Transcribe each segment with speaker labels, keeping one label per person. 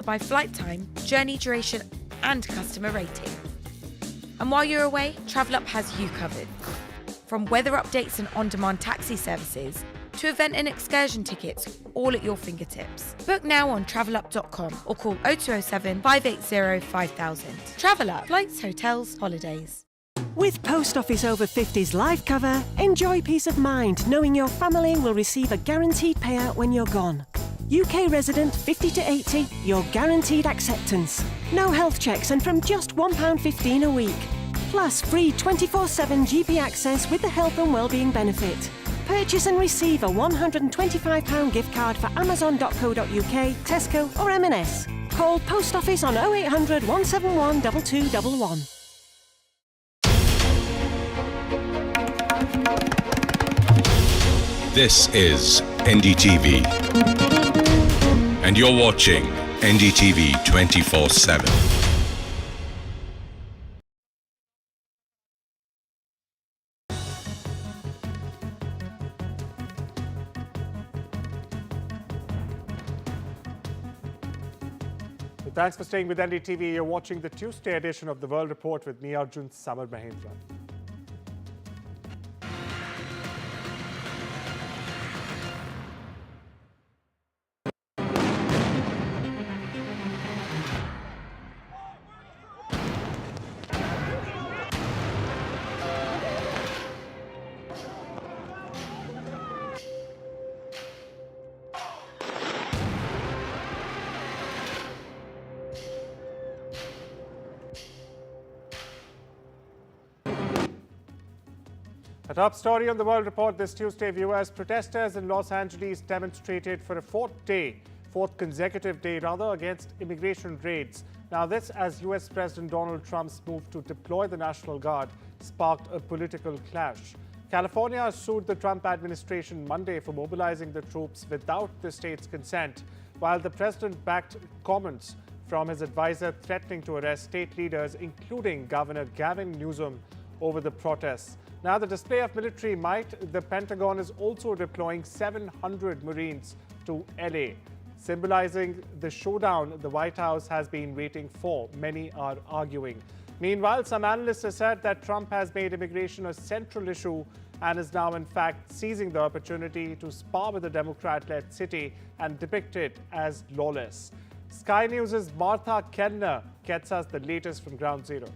Speaker 1: by flight time, journey duration and customer rating. And while you're away, TravelUp has you covered. From weather updates and on-demand taxi services to event and excursion tickets, all at your fingertips. Book now on travelup.com or call 0207 580 5000. TravelUp, flights, hotels, holidays.
Speaker 2: With Post Office Over 50s life cover, enjoy peace of mind knowing your family will receive a guaranteed payout when you're gone. UK resident 50 to 80, your guaranteed acceptance. No health checks and from just £1.15 a week. Plus free 24/7 GP access with the health and wellbeing benefit. Purchase and receive a £125 gift card for amazon.co.uk, Tesco or M&S. Call Post Office on 0800 171 2211.
Speaker 3: This is NDTV, and you're watching NDTV 24/7.
Speaker 4: Thanks for staying with NDTV. You're watching the Tuesday edition of the World Report with me, Arjun, Samar, Mahendran. A top story on the World Report this Tuesday, viewers. Protesters in Los Angeles demonstrated for a fourth consecutive day against immigration raids. Now this, as US President Donald Trump's move to deploy the National Guard sparked a political clash. California sued the Trump administration Monday for mobilizing the troops without the state's consent, while the president backed comments from his advisor threatening to arrest state leaders, including Governor Gavin Newsom, over the protests. Now, the display of military might, the Pentagon is also deploying 700 Marines to LA, symbolizing the showdown the White House has been waiting for, many are arguing. Meanwhile, some analysts have said that Trump has made immigration a central issue and is now, in fact, seizing the opportunity to spar with the Democrat-led city and depict it as lawless. Sky News' Martha Kellner gets us the latest from Ground Zero.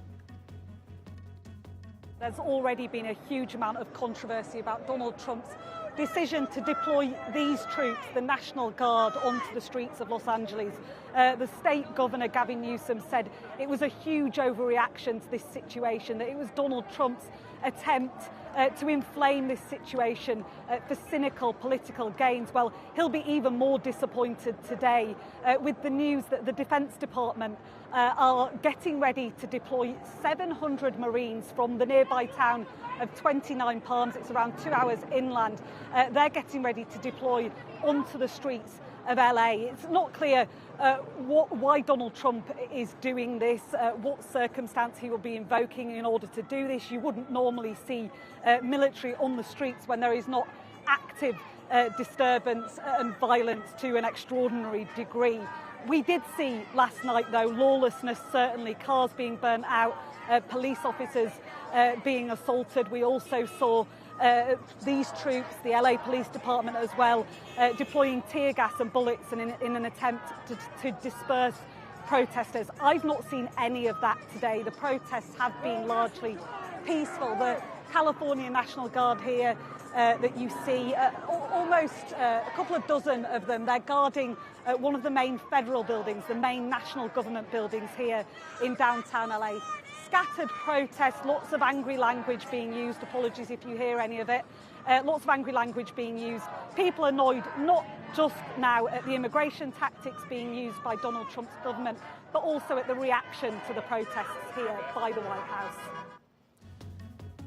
Speaker 5: There's already been a huge amount of controversy about Donald Trump's decision to deploy these troops, the National Guard, onto the streets of Los Angeles. The state governor, Gavin Newsom, said it was a huge overreaction to this situation, that it was Donald Trump's attempt to inflame this situation for cynical political gains. Well, he'll be even more disappointed today with the news that the Defence Department are getting ready to deploy 700 Marines from the nearby town of 29 Palms. It's around 2 hours inland. They're getting ready to deploy onto the streets of LA. It's not clear why Donald Trump is doing this, what circumstance he will be invoking in order to do this. You wouldn't normally see military on the streets when there is not active disturbance and violence to an extraordinary degree. We did see last night, though, lawlessness, certainly, cars being burnt out, police officers being assaulted. We also saw these troops, the LA Police Department as well, deploying tear gas and bullets in an attempt to disperse protesters. I've not seen any of that today. The protests have been largely peaceful. The California National Guard here that you see, almost a couple of dozen of them, they're guarding one of the main federal buildings, the main national government buildings here in downtown LA. Scattered protests, lots of angry language being used. Apologies if you hear any of it. Lots of angry language being used. People annoyed not just now at the immigration tactics being used by Donald Trump's government, but also at the reaction to the protests here by the White House.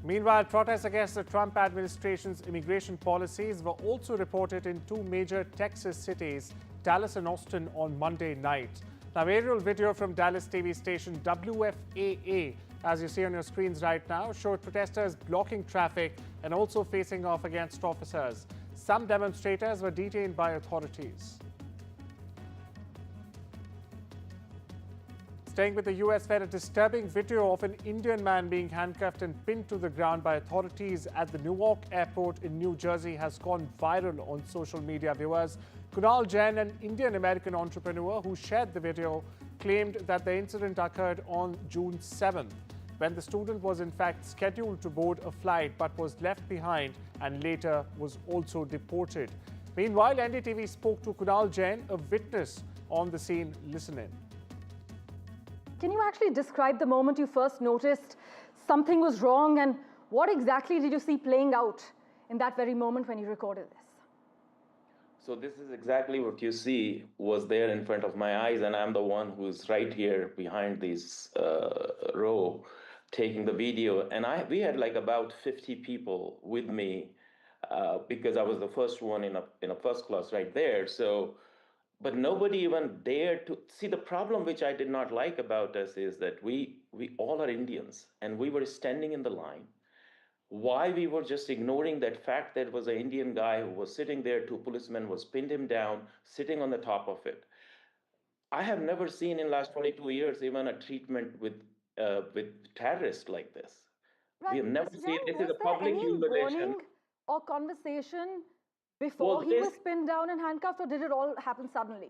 Speaker 4: Meanwhile, protests against the Trump administration's immigration policies were also reported in two major Texas cities, Dallas and Austin, on Monday night. Now, aerial video from Dallas TV station WFAA, as you see on your screens right now, showed protesters blocking traffic and also facing off against officers. Some demonstrators were detained by authorities. Staying with the US, where a disturbing video of an Indian man being handcuffed and pinned to the ground by authorities at the Newark airport in New Jersey has gone viral on social media. Viewers, Kunal Jain, an Indian-American entrepreneur who shared the video, claimed that the incident occurred on June 7th, when the student was in fact scheduled to board a flight but was left behind and later was also deported. Meanwhile, NDTV spoke to Kunal Jain, a witness on the scene. Listen in.
Speaker 6: Can you actually describe the moment you first noticed something was wrong, and what exactly did you see playing out in that very moment when you recorded this?
Speaker 7: So this is exactly what you see was there in front of my eyes, and I'm the one who's right here behind this row taking the video. And we had like about 50 people with me because I was the first one in a first class right there. So. But nobody even dared to see. The problem which I did not like about us is that we all are Indians, and we were standing in the line. Why we were just ignoring that fact that it was an Indian guy who was sitting there, two policemen was pinned him down, sitting on the top of it. I have never seen in last 22 years even a treatment with terrorists like this.
Speaker 6: Right.
Speaker 7: We have never seen. This is a
Speaker 6: Was there
Speaker 7: public
Speaker 6: any
Speaker 7: humiliation.
Speaker 6: warning or conversation before he was pinned down and handcuffed, or did it all happen suddenly?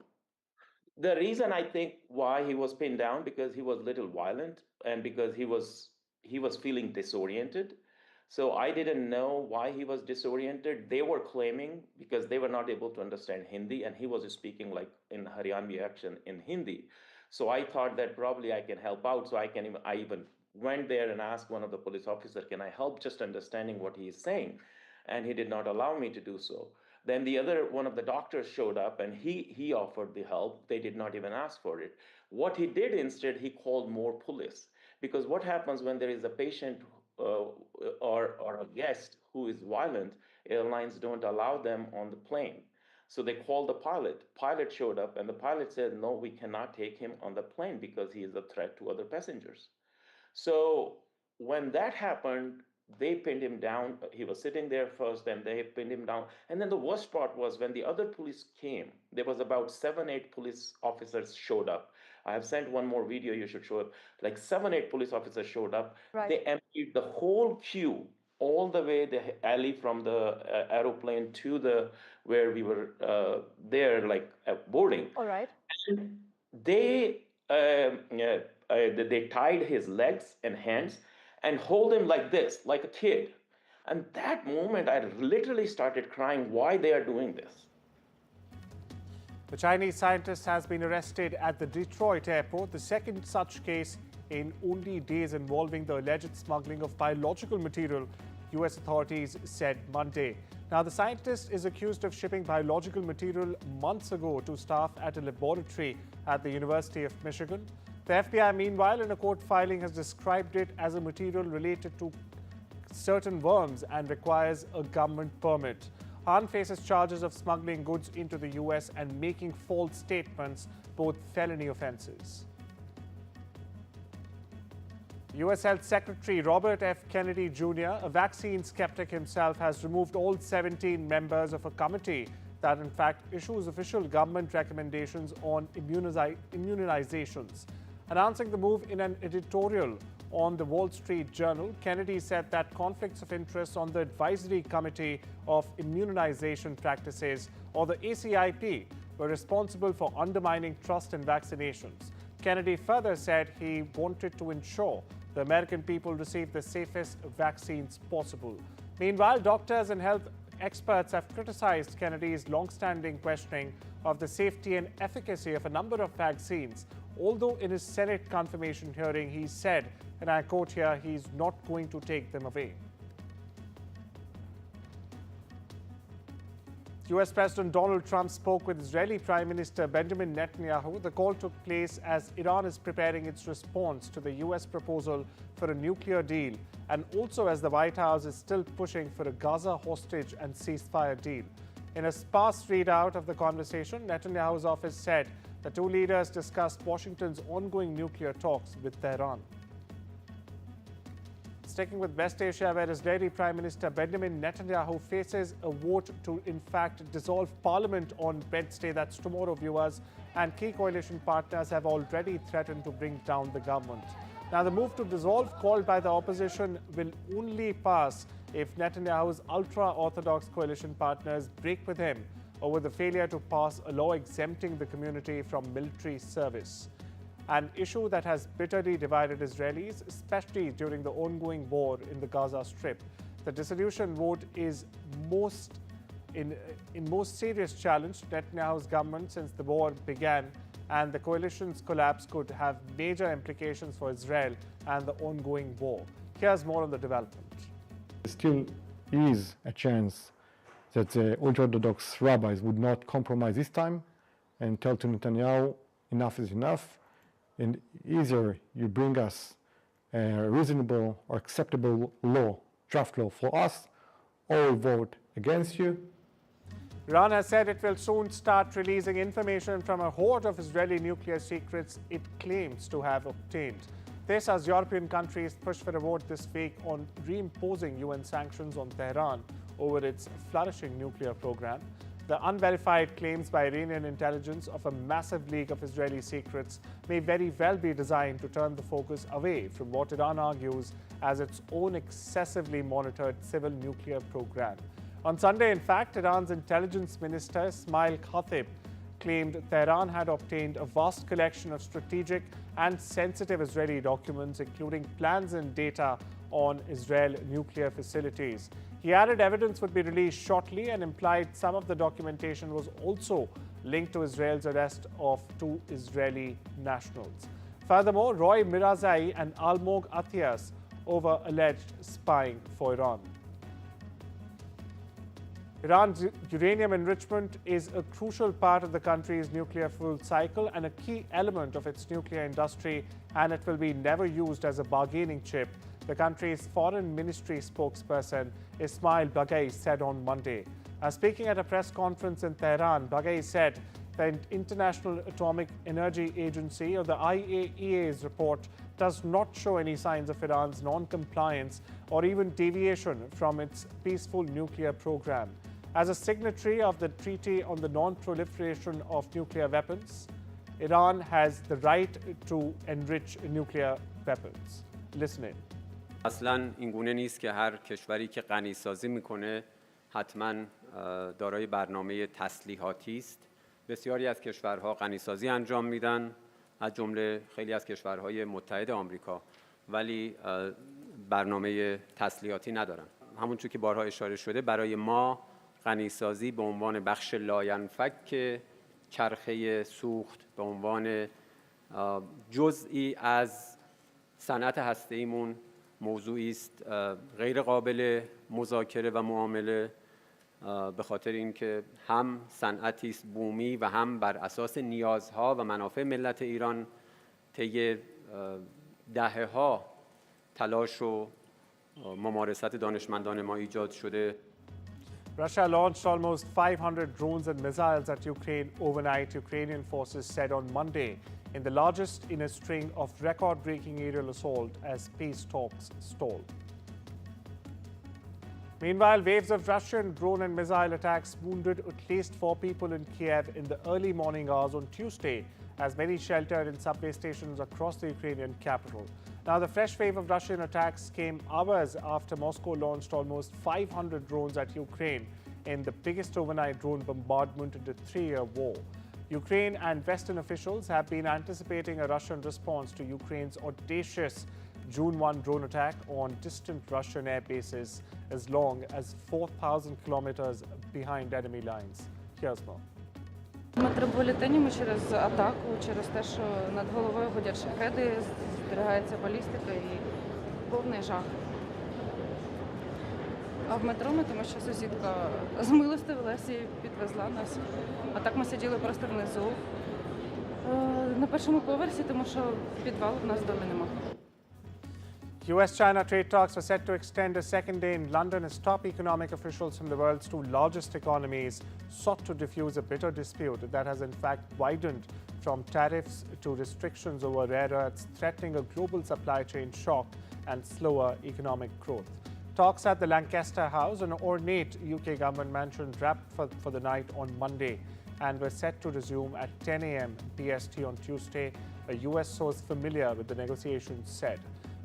Speaker 7: The reason I think why he was pinned down, because he was a little violent and because he was feeling disoriented. So I didn't know why he was disoriented. They were claiming because they were not able to understand Hindi, and he was speaking like in Haryanvi accent in Hindi. So I thought that probably I can help out. So I even went there and asked one of the police officers, can I help just understanding what he is saying? And he did not allow me to do so. Then one of the doctors showed up, and he offered the help. They did not even ask for it. What he did instead, he called more police. Because what happens when there is a patient or a guest who is violent, airlines don't allow them on the plane. So they called the pilot. Pilot showed up, and the pilot said, no, we cannot take him on the plane because he is a threat to other passengers. So when that happened, they pinned him down. He was sitting there first, and they pinned him down. And then the worst part was when the other police came, there was about 7-8 police officers showed up. I have sent one more video you should show up. Like 7-8 police officers showed up.
Speaker 6: Right.
Speaker 7: They emptied the whole queue all the way the alley from the aeroplane to where we were there, like boarding.
Speaker 6: All right.
Speaker 7: And they tied his legs and hands and hold him like this, like a kid. And that moment, I literally started crying why they are doing this.
Speaker 4: The Chinese scientist has been arrested at the Detroit airport, the second such case in only days involving the alleged smuggling of biological material, US authorities said Monday. Now, the scientist is accused of shipping biological material months ago to staff at a laboratory at the University of Michigan. The FBI, meanwhile, in a court filing, has described it as a material related to certain worms and requires a government permit. Han faces charges of smuggling goods into the US and making false statements, both felony offenses. US Health Secretary Robert F. Kennedy Jr., a vaccine skeptic himself, has removed all 17 members of a committee that in fact issues official government recommendations on immunizations. Announcing the move in an editorial on the Wall Street Journal, Kennedy said that conflicts of interest on the Advisory Committee of Immunization Practices, or the ACIP, were responsible for undermining trust in vaccinations. Kennedy further said he wanted to ensure the American people receive the safest vaccines possible. Meanwhile, doctors and health experts have criticized Kennedy's long-standing questioning of the safety and efficacy of a number of vaccines, although in his Senate confirmation hearing he said, and I quote here, he's not going to take them away. US President Donald Trump spoke with Israeli Prime Minister Benjamin Netanyahu. The call took place as Iran is preparing its response to the US proposal for a nuclear deal, and also as the White House is still pushing for a Gaza hostage and ceasefire deal. In a sparse readout of the conversation, Netanyahu's office said the two leaders discussed Washington's ongoing nuclear talks with Tehran. Sticking with West Asia, where Israeli Prime Minister Benjamin Netanyahu faces a vote to, in fact, dissolve parliament on Wednesday, that's tomorrow, viewers, and key coalition partners have already threatened to bring down the government. Now, the move to dissolve called by the opposition will only pass if Netanyahu's ultra-Orthodox coalition partners break with him over the failure to pass a law exempting the community from military service, an issue that has bitterly divided Israelis, especially during the ongoing war in the Gaza Strip. The dissolution vote is most serious challenge to Netanyahu's government since the war began, and the coalition's collapse could have major implications for Israel and the ongoing war. Here's more on the development.
Speaker 8: There still is a chance that the ultra-Orthodox rabbis would not compromise this time and tell to Netanyahu, enough is enough, and either you bring us a reasonable or acceptable law, draft law for us, or we vote against you.
Speaker 4: Iran has said it will soon start releasing information from a hoard of Israeli nuclear secrets it claims to have obtained. This as European countries push for a vote this week on reimposing UN sanctions on Tehran over its flourishing nuclear program. The unverified claims by Iranian intelligence of a massive leak of Israeli secrets may very well be designed to turn the focus away from what Iran argues as its own excessively monitored civil nuclear program. On Sunday, in fact, Iran's intelligence minister Ismail Khatib claimed Tehran had obtained a vast collection of strategic and sensitive Israeli documents, including plans and data on Israel nuclear facilities. He added evidence would be released shortly and implied some of the documentation was also linked to Israel's arrest of 2 Israeli nationals. Furthermore, Roy Mirazai and Almog Atias over alleged spying for Iran. Iran's uranium enrichment is a crucial part of the country's nuclear fuel cycle and a key element of its nuclear industry, and it will be never used as a bargaining chip, the country's foreign ministry spokesperson Ismail Baghai said on Monday. Speaking at a press conference in Tehran, Baghai said the International Atomic Energy Agency, or the IAEA's report, does not show any signs of Iran's non-compliance or even deviation from its peaceful nuclear program. As a signatory of the Treaty on the Non-Proliferation of Nuclear Weapons, Iran has the right to enrich nuclear weapons. Listen in.
Speaker 9: اصلا اینگونه نیست که هر کشوری که غنیسازی میکنه حتما دارای برنامه تسلیحاتی است. بسیاری از کشورها غنیسازی انجام میدن، از جمله خیلی از کشورهای متحد آمریکا، ولی برنامه تسلیحاتی ندارن. همونطور که بارها اشاره شده، برای ما غنیسازی به عنوان بخش لاینفک چرخه سوخت، به عنوان جزئی از صنعت هسته‌ایمون موضوعی است غیر قابل مذاکره و معامله، به خاطر اینکه هم صنعتی است بومی و هم بر اساس نیازها و منافع ملت ایران طی دهه‌ها تلاش و ممارست دانشمندان ما ایجاد شده.
Speaker 4: Russia launched almost 500 drones and missiles at Ukraine overnight, Ukrainian forces said on Monday, in the largest in a string of record-breaking aerial assault as peace talks stall. Meanwhile, waves of Russian drone and missile attacks wounded at least 4 people in Kiev in the early morning hours on Tuesday, as many sheltered in subway stations across the Ukrainian capital. Now, the fresh wave of Russian attacks came hours after Moscow launched almost 500 drones at Ukraine in the biggest overnight drone bombardment in the 3-year war. Ukraine and Western officials have been anticipating a Russian response to Ukraine's audacious June 1 drone attack on distant Russian air bases as long as 4,000 kilometers behind enemy lines. Here's more.
Speaker 10: В метрополітені ми через атаку, через те, що над головою гудять шахеди, зберігається балістика і повний жах. А в метро ми, тому що сусідка змилостивилась і підвезла нас. А так ми сиділи просто внизу, на першому поверсі, тому що підвалу в нас вдома немає.
Speaker 4: US-China trade talks are set to extend a second day in London as top economic officials from the world's 2 largest economies sought to diffuse a bitter dispute that has in fact widened from tariffs to restrictions over rare earths, threatening a global supply chain shock and slower economic growth. Talks at the Lancaster House, an ornate UK government mansion, wrapped for the night on Monday. and were set to resume at 10 a.m. PST on Tuesday, a U.S. source familiar with the negotiations said.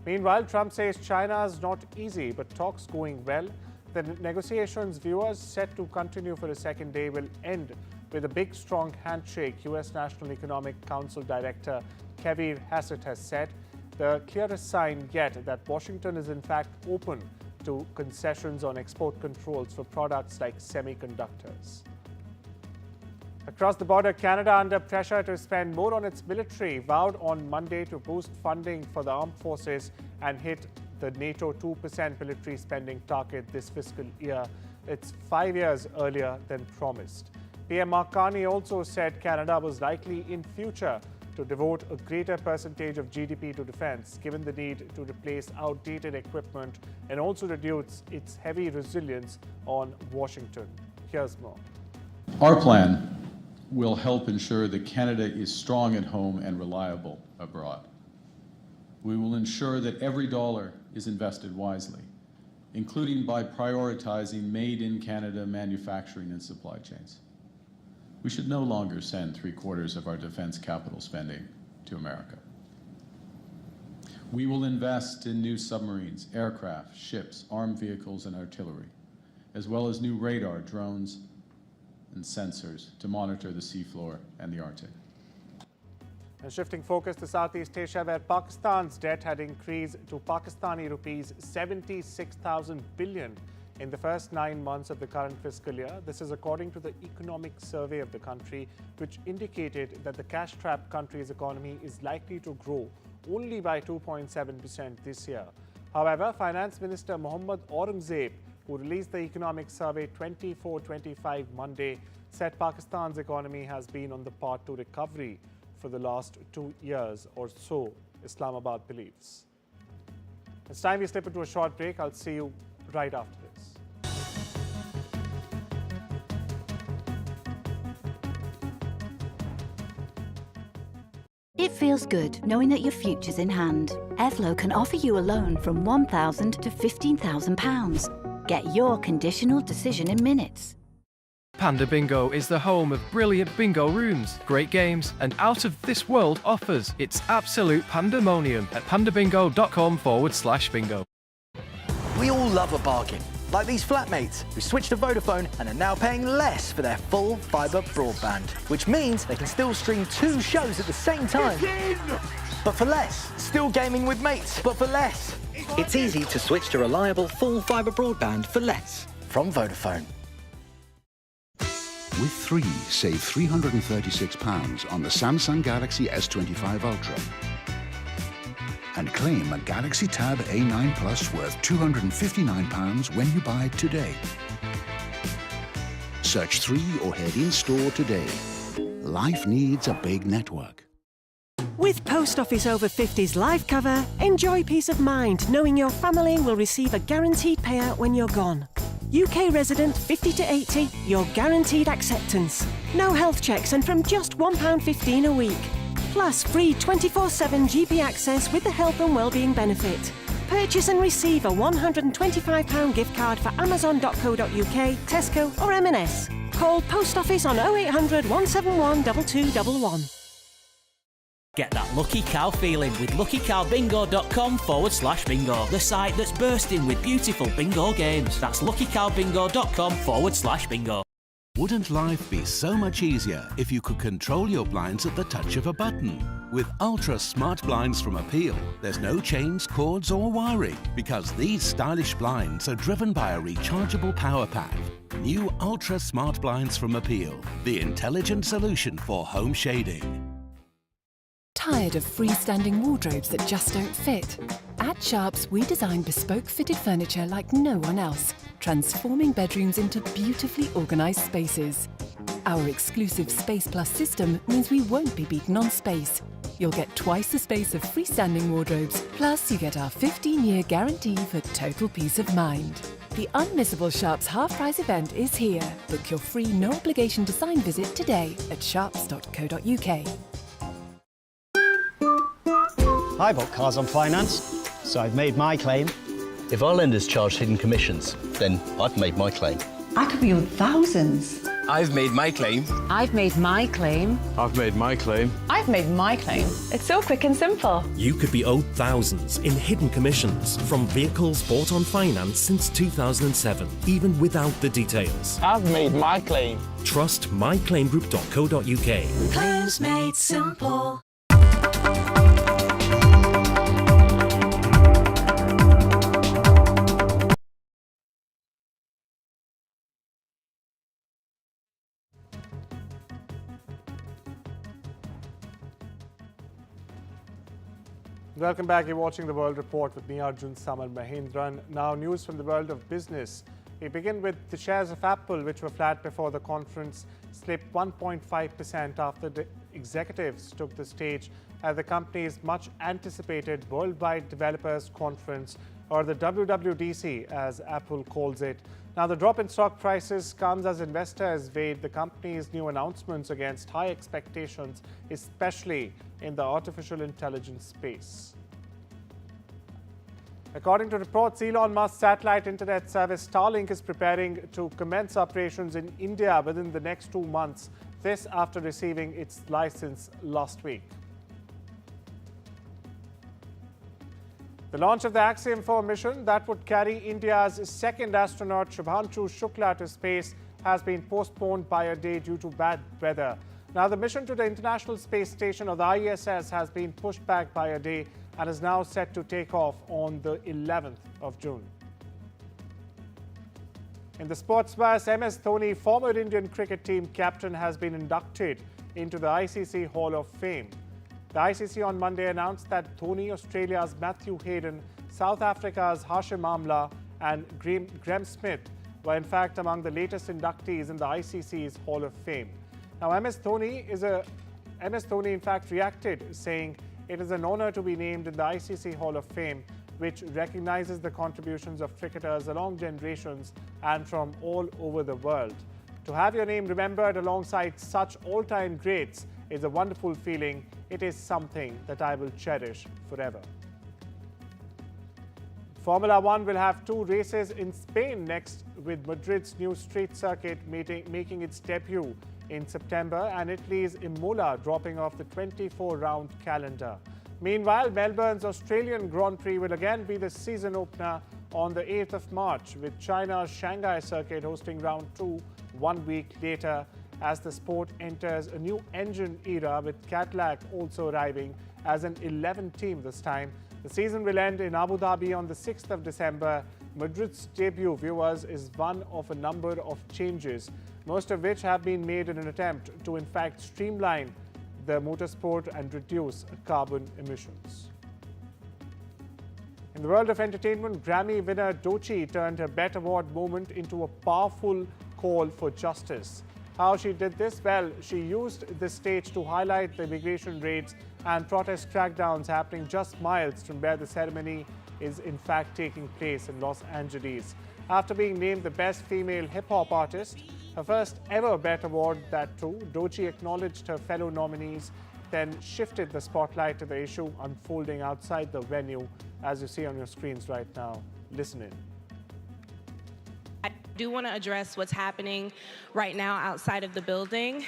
Speaker 4: Meanwhile, Trump says China is not easy, but talks going well. The negotiations, viewers, set to continue for a second day, will end with a big, strong handshake, U.S. National Economic Council Director Kevin Hassett has said. The clearest sign yet that Washington is in fact open to concessions on export controls for products like semiconductors. Across the border, Canada, under pressure to spend more on its military, vowed on Monday to boost funding for the armed forces and hit the NATO 2% military spending target this fiscal year. It's 5 years earlier than promised. PM Mark Carney also said Canada was likely in future to devote a greater percentage of GDP to defense, given the need to replace outdated equipment and also reduce its heavy resilience on Washington. Here's more.
Speaker 11: Our plan will help ensure that Canada is strong at home and reliable abroad. We will ensure that every dollar is invested wisely, including by prioritizing made-in-Canada manufacturing and supply chains. We should no longer send 3/4 of our defense capital spending to America. We will invest in new submarines, aircraft, ships, armed vehicles, and artillery, as well as new radar, drones, and sensors to monitor the seafloor and the Arctic.
Speaker 4: And shifting focus to Southeast Asia, where Pakistan's debt had increased to Pakistani rupees 76,000 billion in the first 9 months of the current fiscal year. This is according to the economic survey of the country, which indicated that the cash-strapped country's economy is likely to grow only by 2.7% this year. However, Finance Minister Mohammad Aurangzeb, who released the economic survey 24-25 Monday, said Pakistan's economy has been on the path to recovery for the last 2 years or so, Islamabad believes. It's time we slip into a short break. I'll see you right after this.
Speaker 12: It feels good knowing that your future's in hand. Airflow can offer you a loan from £1,000 to £15,000. Get your conditional decision in minutes.
Speaker 13: Panda Bingo is the home of brilliant bingo rooms, great games, and out-of-this-world offers. It's absolute pandemonium at pandabingo.com/bingo.
Speaker 14: We all love a bargain, like these flatmates who switched to Vodafone and are now paying less for their full fibre broadband, which means they can still stream 2 shows at the same time. But for less. Still gaming with mates, but for less.
Speaker 15: It's easy to switch to reliable full fibre broadband for less.
Speaker 14: From Vodafone.
Speaker 16: With 3, save £336 on the Samsung Galaxy S25 Ultra. And claim a Galaxy Tab A9 Plus worth £259 when you buy it today. Search 3 or head in-store today. Life needs a big network.
Speaker 2: With Post Office Over 50s life cover, enjoy peace of mind knowing your family will receive a guaranteed payout when you're gone. UK resident 50 to 80, your guaranteed acceptance. No health checks and from just £1.15 a week. Plus free 24/7 GP access with the health and wellbeing benefit. Purchase and receive a £125 gift card for amazon.co.uk, Tesco or M&S. Call Post Office on 0800 171 2211.
Speaker 17: Get that lucky cow feeling with luckycowbingo.com/bingo, the site that's bursting with beautiful bingo games. That's luckycowbingo.com/bingo.
Speaker 18: Wouldn't life be so much easier if you could control your blinds at the touch of a button? With Ultra Smart Blinds from Appeal, there's no chains, cords or wiring, because these stylish blinds are driven by a rechargeable power pack. New Ultra Smart Blinds from Appeal, the intelligent solution for home shading.
Speaker 19: Tired of freestanding wardrobes that just don't fit? At Sharps, we design bespoke fitted furniture like no one else, transforming bedrooms into beautifully organised spaces. Our exclusive Space Plus system means we won't be beaten on space. You'll get twice the space of freestanding wardrobes, plus you get our 15-year guarantee for total peace of mind. The unmissable Sharps half-price event is here. Book your free no-obligation design visit today at sharps.co.uk.
Speaker 20: I bought cars on finance, so I've made my claim.
Speaker 21: If our lenders charge hidden commissions, then I've made my claim.
Speaker 22: I could be on thousands.
Speaker 21: I've made my claim.
Speaker 22: I've made my claim.
Speaker 21: I've made my claim.
Speaker 22: I've made my claim. It's so quick and simple.
Speaker 23: You could be owed thousands in hidden commissions from vehicles bought on finance since 2007, even without the details.
Speaker 21: I've made my claim.
Speaker 23: Trust myclaimgroup.co.uk.
Speaker 24: Claims made simple.
Speaker 4: Welcome back. You're watching the World Report with me, Arjun, Samar, Mahendran. Now, news from the world of business. We begin with the shares of Apple, which were flat before the conference, slipped 1.5% after the executives took the stage at the company's much anticipated Worldwide Developers Conference, or the WWDC, as Apple calls it. Now, the drop in stock prices comes as investors weighed the company's new announcements against high expectations, especially in the artificial intelligence space. According to reports, Elon Musk's satellite internet service Starlink is preparing to commence operations in India within the next 2 months, this after receiving its license last week. The launch of the Axiom 4 mission that would carry India's second astronaut Shubhanshu Shukla to space has been postponed by a day due to bad weather. Now, the mission to the International Space Station, or the ISS, has been pushed back by a day and is now set to take off on the 11th of June. In the sports bus, MS Dhoni, former Indian cricket team captain, has been inducted into the ICC Hall of Fame. The ICC on Monday announced that Dhoni, Australia's Matthew Hayden, South Africa's Hashim Amla and Graeme Smith were in fact among the latest inductees in the ICC's Hall of Fame. Now, MS Dhoni in fact reacted, saying it is an honour to be named in the ICC Hall of Fame, which recognises the contributions of cricketers along generations and from all over the world. To have your name remembered alongside such all-time greats is a wonderful feeling. It is something that I will cherish forever. Formula One will have 2 races in Spain next, with Madrid's new street circuit making its debut in September and Italy's Imola dropping off the 24-round calendar. Meanwhile, Melbourne's Australian Grand Prix will again be the season opener on the 8th of March, with China's Shanghai circuit hosting round 2 1 week later, as the sport enters a new engine era, with Cadillac also arriving as an 11th team this time. The season will end in Abu Dhabi on the 6th of December. Madrid's debut, viewers, is one of a number of changes, most of which have been made in an attempt to in fact streamline the motorsport and reduce carbon emissions. In the world of entertainment, Grammy winner Doechii turned her BET Award moment into a powerful call for justice. How she did this? Well, she used this stage to highlight the immigration raids and protest crackdowns happening just miles from where the ceremony is in fact taking place in Los Angeles. After being named the best female hip-hop artist, her first ever BET Award, that too, Doechii acknowledged her fellow nominees, then shifted the spotlight to the issue unfolding outside the venue, as you see on your screens right now. Listen in.
Speaker 25: I do want to address what's happening right now outside of the building.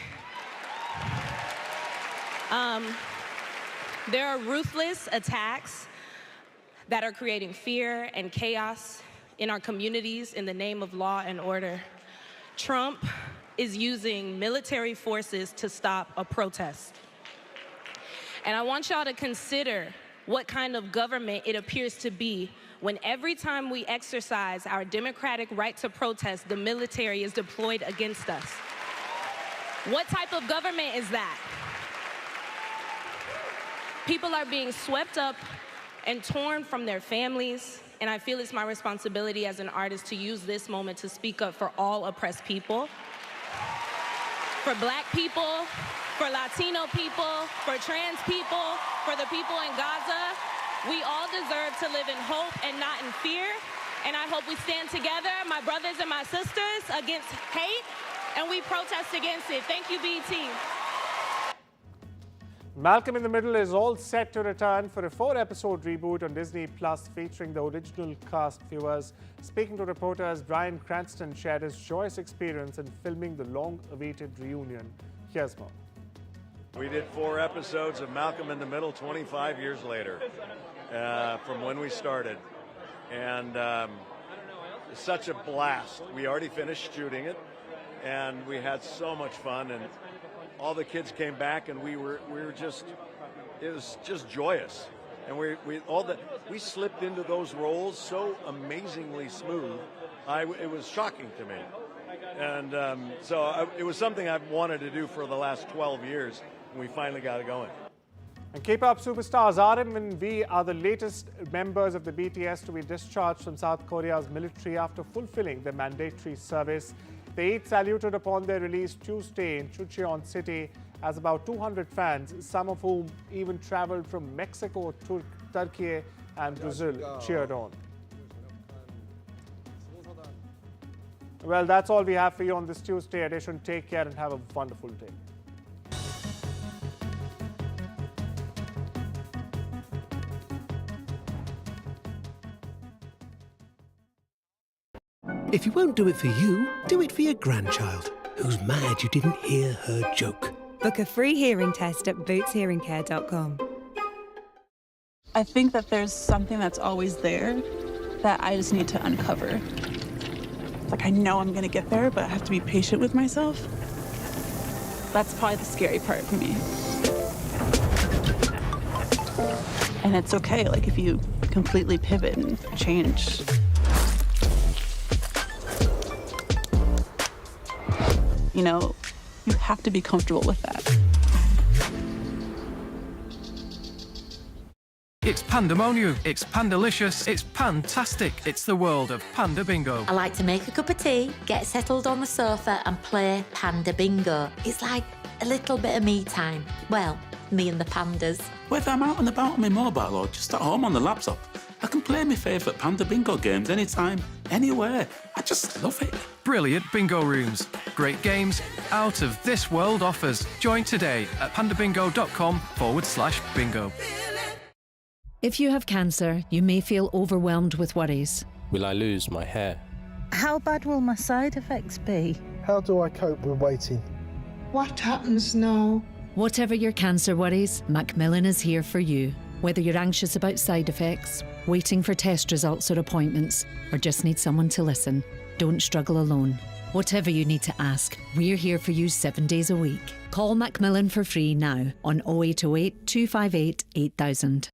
Speaker 25: There are ruthless attacks that are creating fear and chaos in our communities in the name of law and order. Trump is using military forces to stop a protest. And I want y'all to consider what kind of government it appears to be when every time we exercise our democratic right to protest, the military is deployed against us. What type of government is that? People are being swept up and torn from their families, and I feel it's my responsibility as an artist to use this moment to speak up for all oppressed people, for Black people, for Latino people, for trans people, for the people in Gaza. We all deserve to live in hope and not in fear, and I hope we stand together, my brothers and my sisters, against hate, and we protest against it. Thank you, BT.
Speaker 4: Malcolm in the Middle is all set to return for a 4-episode reboot on Disney Plus featuring the original cast. Viewers speaking to reporters, Bryan Cranston shared his joyous experience in filming the long-awaited reunion. Here's more.
Speaker 1: We did 4 episodes of Malcolm in the Middle 25 years later from when we started. And it's such a blast. We already finished shooting it and we had so much fun, and all the kids came back and we were just, it was just joyous. And we slipped into those roles so amazingly smooth. It was shocking to me. And it was something I've wanted to do for the last 12 years, and we finally got it going.
Speaker 4: And K-pop superstars RM and V are the latest members of the BTS to be discharged from South Korea's military after fulfilling their mandatory service. The 8 saluted upon their release Tuesday in Chucheon City as about 200 fans, some of whom even traveled from Mexico, Turkey and Brazil, cheered on. Well, that's all we have for you on this Tuesday edition. Take care and have a wonderful day.
Speaker 3: If you won't do it for you, do it for your grandchild, who's mad you didn't hear her joke.
Speaker 5: Book a free hearing test at bootshearingcare.com.
Speaker 6: I think that there's something that's always there that I just need to uncover. Like, I know I'm gonna get there, but I have to be patient with myself. That's probably the scary part for me. And it's okay, like, if you completely pivot and change. You know, you have to be comfortable with that.
Speaker 13: It's pandemonium, it's pandalicious, it's pantastic. It's the world of Panda Bingo.
Speaker 7: I like to make a cup of tea, get settled on the sofa and play Panda Bingo. It's like a little bit of me time. Well, me and the pandas.
Speaker 26: Whether I'm out and about on my mobile or just at home on the laptop, I can play my favourite Panda Bingo games anytime, anywhere. I just love it.
Speaker 13: Brilliant bingo rooms, great games, out of this world offers. Join today at pandabingo.com/bingo.
Speaker 27: If you have cancer, you may feel overwhelmed with worries.
Speaker 28: Will I lose my hair?
Speaker 29: How bad will my side effects be?
Speaker 30: How do I cope with waiting?
Speaker 29: What happens now?
Speaker 27: Whatever your cancer worries, Macmillan is here for you. Whether you're anxious about side effects, waiting for test results or appointments, or just need someone to listen, don't struggle alone. Whatever you need to ask, we're here for you 7 days a week. Call Macmillan for free now on 0808 258 8000.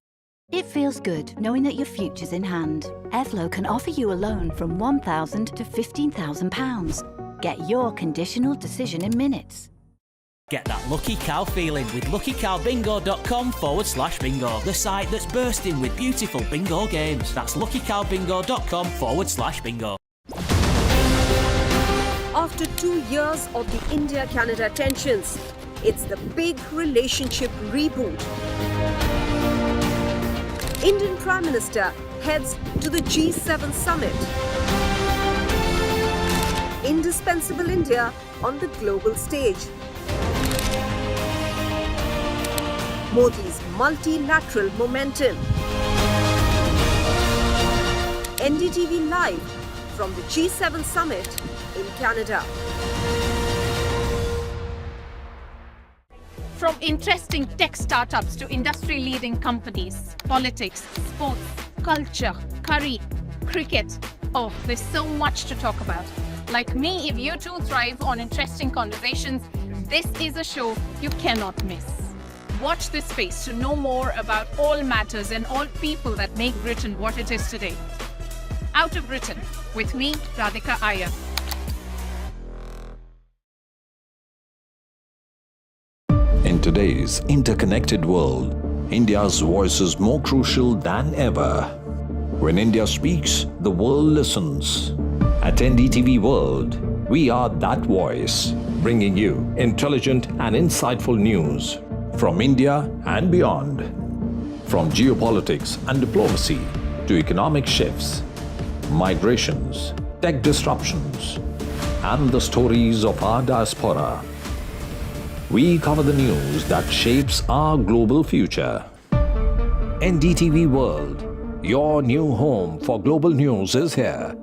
Speaker 12: It feels good knowing that your future's in hand. Evlo can offer you a loan from £1,000 to £15,000. Get your conditional decision in minutes.
Speaker 17: Get that lucky cow feeling with luckycowbingo.com/bingo, the site that's bursting with beautiful bingo games. That's luckycowbingo.com/bingo.
Speaker 31: After 2 years of the India-Canada tensions, it's the big relationship reboot. Indian Prime Minister heads to the G7 summit. Indispensable India on the global stage. Modi's multilateral momentum. NDTV live from the G7 summit in Canada.
Speaker 32: From interesting tech startups to industry-leading companies, politics, sports, culture, curry, cricket. Oh, there's so much to talk about. Like me, if you too thrive on interesting conversations, this is a show you cannot miss. Watch this space to know more about all matters and all people that make Britain what it is today. Out of Britain, with me, Radhika Iyer.
Speaker 33: In today's interconnected world, India's voice is more crucial than ever. When India speaks, the world listens. At NDTV World, we are that voice, bringing you intelligent and insightful news from India and beyond. From geopolitics and diplomacy to economic shifts, migrations, tech disruptions, and the stories of our diaspora. We cover the news that shapes our global future. NDTV World, your new home for global news, is here.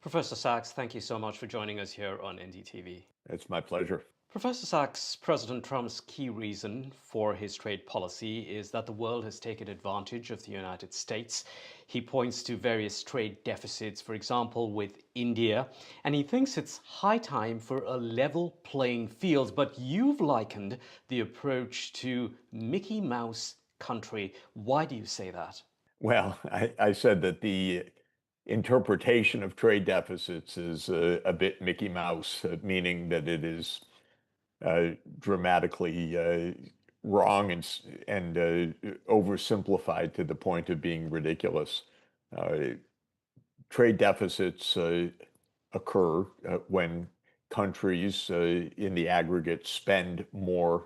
Speaker 2: Professor Sachs, thank you so much for joining us here on NDTV.
Speaker 1: It's my pleasure.
Speaker 2: Professor Sachs, President Trump's key reason for his trade policy is that the world has taken advantage of the United States. He points to various trade deficits, for example, with India, and he thinks it's high time for a level playing field. But you've likened the approach to Mickey Mouse country. Why do you say that?
Speaker 1: Well, I said that the interpretation of trade deficits is a bit Mickey Mouse, meaning that it is dramatically wrong and oversimplified to the point of being ridiculous. Trade deficits occur when countries in the aggregate spend more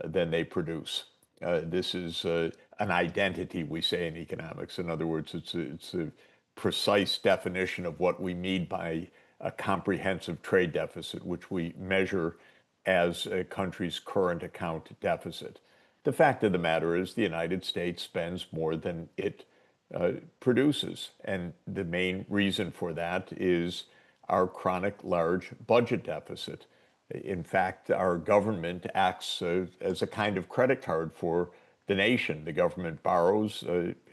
Speaker 1: than they produce. This is an identity, we say in economics. In other words, it's a precise definition of what we mean by a comprehensive trade deficit, which we measure as a country's current account deficit. The fact of the matter is the United States spends more than it produces. And the main reason for that is our chronic large budget deficit. In fact, our government acts as a kind of credit card for the nation. The government borrows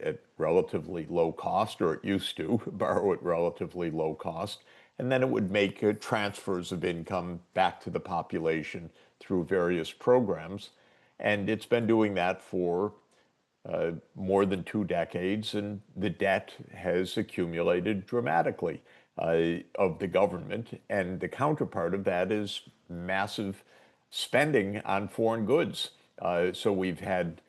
Speaker 1: at relatively low cost, or it used to borrow at relatively low cost, and then it would make transfers of income back to the population through various programs. And it's been doing that for more than 2 decades, and the debt has accumulated dramatically of the government. And the counterpart of that is massive spending on foreign goods. So we've had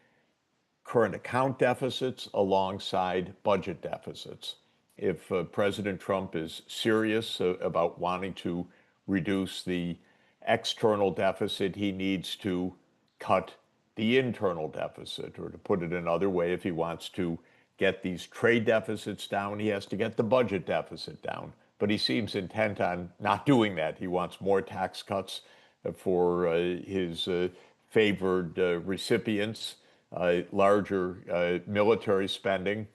Speaker 1: current account deficits alongside budget deficits. If President Trump is serious about wanting to reduce the external deficit, he needs to cut the internal deficit. Or to put it another way, if he wants to get these trade deficits down, he has to get the budget deficit down. But he seems intent on not doing that. He wants more tax cuts for his favored recipients, larger military spending,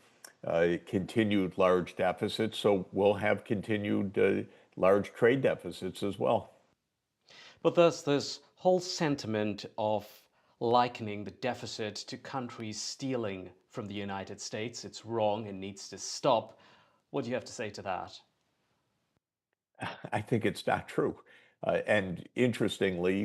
Speaker 1: continued large deficits. So we'll have continued large trade deficits as well.
Speaker 2: But there's this whole sentiment of likening the deficit to countries stealing from the United States. It's wrong and needs to stop. What do you have to say to that?
Speaker 1: I think it's not true. And interestingly,